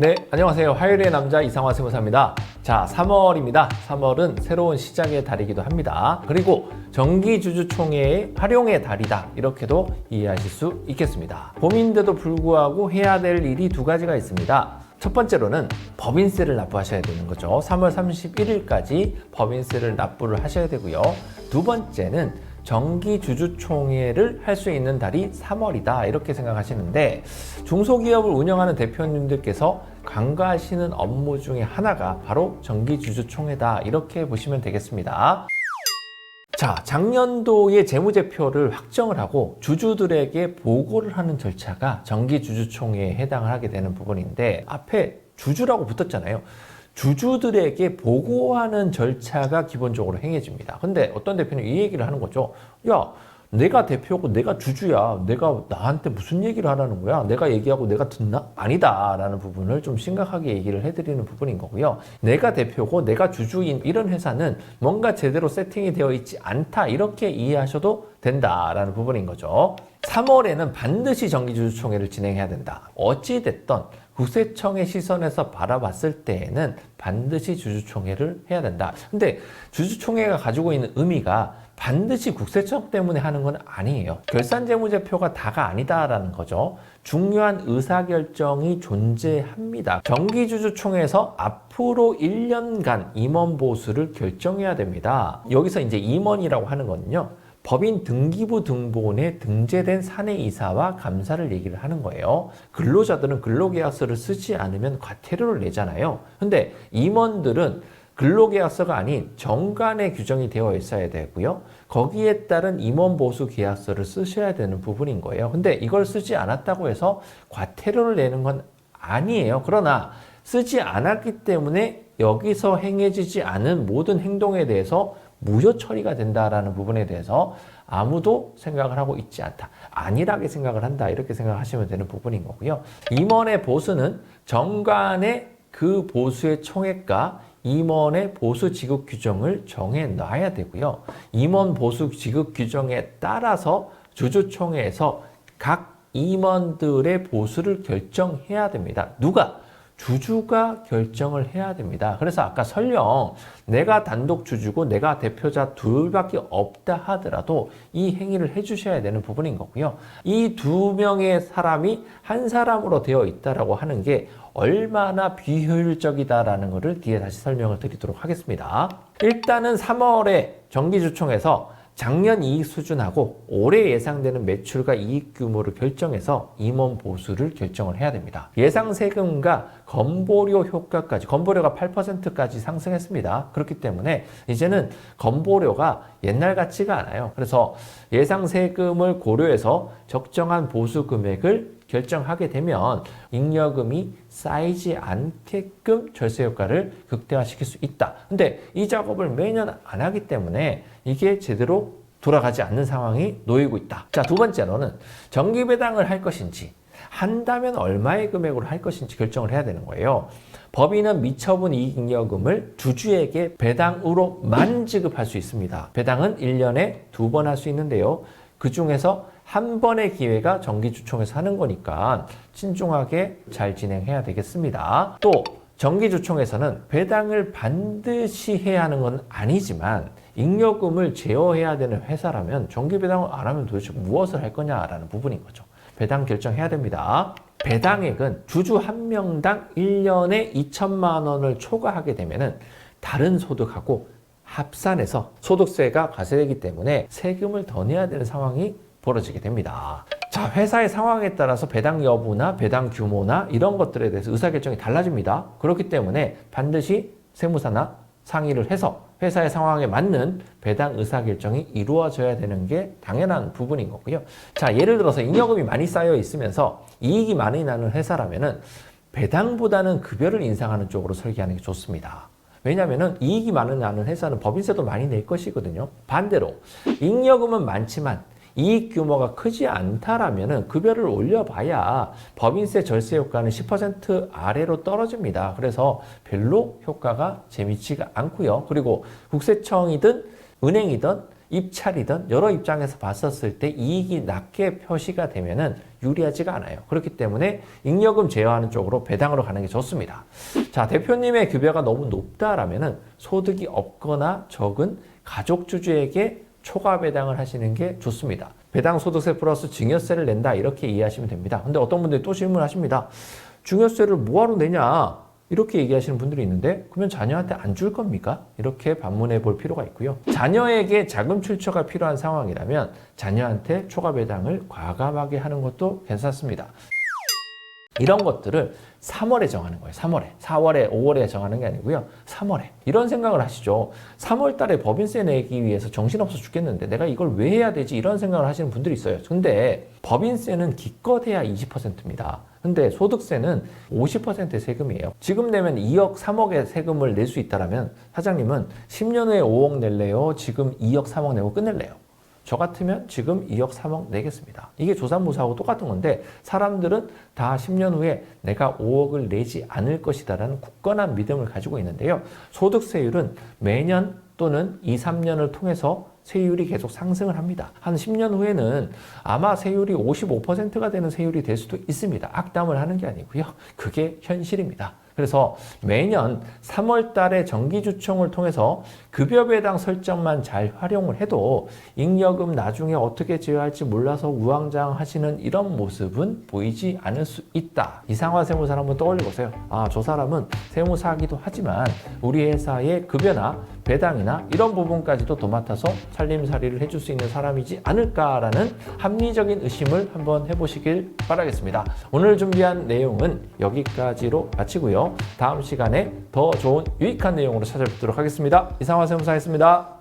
네, 안녕하세요. 화요일의 남자 이상화 세무사입니다. 자, 3월입니다. 3월은 새로운 시작의 달이기도 합니다. 그리고 정기주주총회의 활용의 달이다. 이렇게도 이해하실 수 있겠습니다. 봄인데도 불구하고 해야 될 일이 두 가지가 있습니다. 첫 번째로는 법인세를 납부하셔야 되는 거죠. 3월 31일까지 법인세를 납부를 하셔야 되고요. 두 번째는 정기주주총회를 할 수 있는 달이 3월이다 이렇게 생각하시는데, 중소기업을 운영하는 대표님들께서 간과하시는 업무 중에 하나가 바로 정기주주총회다 이렇게 보시면 되겠습니다. 자, 작년도의 재무제표를 확정을 하고 주주들에게 보고를 하는 절차가 정기주주총회에 해당을 하게 되는 부분인데, 앞에 주주라고 붙었잖아요. 주주들에게 보고하는 절차가 기본적으로 행해집니다. 근데 어떤 대표는 이 얘기를 하는 거죠. 야, 내가 대표고 내가 주주야. 내가 나한테 무슨 얘기를 하라는 거야? 내가 얘기하고 내가 듣나? 아니다 라는 부분을 좀 심각하게 얘기를 해드리는 부분인 거고요. 내가 대표고 내가 주주인 이런 회사는 뭔가 제대로 세팅이 되어 있지 않다 이렇게 이해하셔도 된다라는 부분인 거죠. 3월에는 반드시 정기주주총회를 진행해야 된다. 어찌됐든 국세청의 시선에서 바라봤을 때에는 반드시 주주총회를 해야 된다. 근데 주주총회가 가지고 있는 의미가 반드시 국세청 때문에 하는 건 아니에요. 결산재무제표가 다가 아니다라는 거죠. 중요한 의사결정이 존재합니다. 정기주주총회에서 앞으로 1년간 임원보수를 결정해야 됩니다. 여기서 이제 임원이라고 하는 거는요, 법인 등기부 등본에 등재된 사내이사와 감사를 얘기를 하는 거예요. 근로자들은 근로계약서를 쓰지 않으면 과태료를 내잖아요. 근데 임원들은 근로계약서가 아닌 정관에 규정이 되어 있어야 되고요. 거기에 따른 임원보수 계약서를 쓰셔야 되는 부분인 거예요. 근데 이걸 쓰지 않았다고 해서 과태료를 내는 건 아니에요. 그러나 쓰지 않았기 때문에 여기서 행해지지 않은 모든 행동에 대해서 무효 처리가 된다라는 부분에 대해서 아무도 생각을 하고 있지 않다. 안일하게 생각을 한다. 이렇게 생각하시면 되는 부분인 거고요. 임원의 보수는 정관의 그 보수의 총액과 임원의 보수 지급 규정을 정해 놔야 되고요. 임원 보수 지급 규정에 따라서 주주총회에서 각 임원들의 보수를 결정해야 됩니다. 누가? 주주가 결정을 해야 됩니다. 그래서 아까 설령 내가 단독 주주고 내가 대표자 둘밖에 없다 하더라도 이 행위를 해주셔야 되는 부분인 거고요. 이 두 명의 사람이 한 사람으로 되어 있다라고 하는 게 얼마나 비효율적이다라는 것을 뒤에 다시 설명을 드리도록 하겠습니다. 일단은 3월에 정기주총에서 작년 이익 수준하고 올해 예상되는 매출과 이익 규모를 결정해서 임원 보수를 결정을 해야 됩니다. 예상 세금과 건보료 효과까지, 건보료가 8%까지 상승했습니다. 그렇기 때문에 이제는 건보료가 옛날 같지가 않아요. 그래서 예상 세금을 고려해서 적정한 보수 금액을 결정하게 되면 잉여금이 쌓이지 않게끔 절세 효과를 극대화시킬 수 있다. 근데 이 작업을 매년 안 하기 때문에 이게 제대로 돌아가지 않는 상황이 놓이고 있다. 자, 두 번째로는 정기 배당을 할 것인지, 한다면 얼마의 금액으로 할 것인지 결정을 해야 되는 거예요. 법인은 미처분 이익 잉여금을 주주에게 배당으로만 지급할 수 있습니다. 배당은 1년에 2번 할 수 있는데요. 그 중에서 한 번의 기회가 정기주총에서 하는 거니까 신중하게 잘 진행해야 되겠습니다. 또 정기주총에서는 배당을 반드시 해야 하는 건 아니지만 잉여금을 제어해야 되는 회사라면 정기배당을 안 하면 도대체 무엇을 할 거냐라는 부분인 거죠. 배당 결정해야 됩니다. 배당액은 주주 한 명당 1년에 2천만 원을 초과하게 되면은 다른 소득하고 합산해서 소득세가 과세되기 때문에 세금을 더 내야 되는 상황이 벌어지게 됩니다. 자, 회사의 상황에 따라서 배당 여부나 배당 규모나 이런 것들에 대해서 의사결정이 달라집니다. 그렇기 때문에 반드시 세무사나 상의를 해서 회사의 상황에 맞는 배당 의사결정이 이루어져야 되는 게 당연한 부분인 거고요. 자, 예를 들어서 잉여금이 많이 쌓여 있으면서 이익이 많이 나는 회사라면은 배당보다는 급여를 인상하는 쪽으로 설계하는 게 좋습니다. 왜냐하면 이익이 많이 나는 회사는 법인세도 많이 낼 것이거든요. 반대로 잉여금은 많지만 이익 규모가 크지 않다라면 급여를 올려봐야 법인세 절세 효과는 10% 아래로 떨어집니다. 그래서 별로 효과가 재미지가 않고요. 그리고 국세청이든 은행이든 입찰이든 여러 입장에서 봤었을 때 이익이 낮게 표시가 되면은 유리하지가 않아요. 그렇기 때문에 잉여금 제어하는 쪽으로 배당으로 가는 게 좋습니다. 자, 대표님의 급여가 너무 높다라면은 소득이 없거나 적은 가족주주에게 초과 배당을 하시는 게 좋습니다. 배당 소득세 플러스 증여세를 낸다 이렇게 이해하시면 됩니다. 근데 어떤 분들이 또 질문하십니다. 증여세를 뭐하러 내냐? 이렇게 얘기하시는 분들이 있는데 그러면 자녀한테 안 줄 겁니까? 이렇게 반문해 볼 필요가 있고요. 자녀에게 자금 출처가 필요한 상황이라면 자녀한테 초과 배당을 과감하게 하는 것도 괜찮습니다. 이런 것들을 3월에 정하는 거예요. 3월에. 4월에, 5월에 정하는 게 아니고요. 3월에. 이런 생각을 하시죠. 3월 달에 법인세 내기 위해서 정신없어 죽겠는데 내가 이걸 왜 해야 되지? 이런 생각을 하시는 분들이 있어요. 근데 법인세는 기껏해야 20%입니다. 근데 소득세는 50%의 세금이에요. 지금 내면 2억, 3억의 세금을 낼 수 있다면 사장님은 10년 후에 5억 낼래요? 지금 2억, 3억 내고 끝낼래요? 저 같으면 지금 2억, 3억 내겠습니다. 이게 조삼모사하고 똑같은 건데 사람들은 다 10년 후에 내가 5억을 내지 않을 것이다라는 굳건한 믿음을 가지고 있는데요. 소득세율은 매년 또는 2, 3년을 통해서 세율이 계속 상승을 합니다. 한 10년 후에는 아마 세율이 55%가 되는 세율이 될 수도 있습니다. 악담을 하는 게 아니고요. 그게 현실입니다. 그래서 매년 3월 달에 정기주총을 통해서 급여배당 설정만 잘 활용을 해도 잉여금 나중에 어떻게 제어할지 몰라서 우왕좌왕하시는 이런 모습은 보이지 않을 수 있다. 이상화 세무사 한번 떠올려 보세요. 아, 저 사람은 세무사이기도 하지만 우리 회사의 급여나 배당이나 이런 부분까지도 도맡아서 살림살이를 해줄 수 있는 사람이지 않을까라는 합리적인 의심을 한번 해보시길 바라겠습니다. 오늘 준비한 내용은 여기까지로 마치고요. 다음 시간에 더 좋은 유익한 내용으로 찾아뵙도록 하겠습니다. 이상화 세무사였습니다.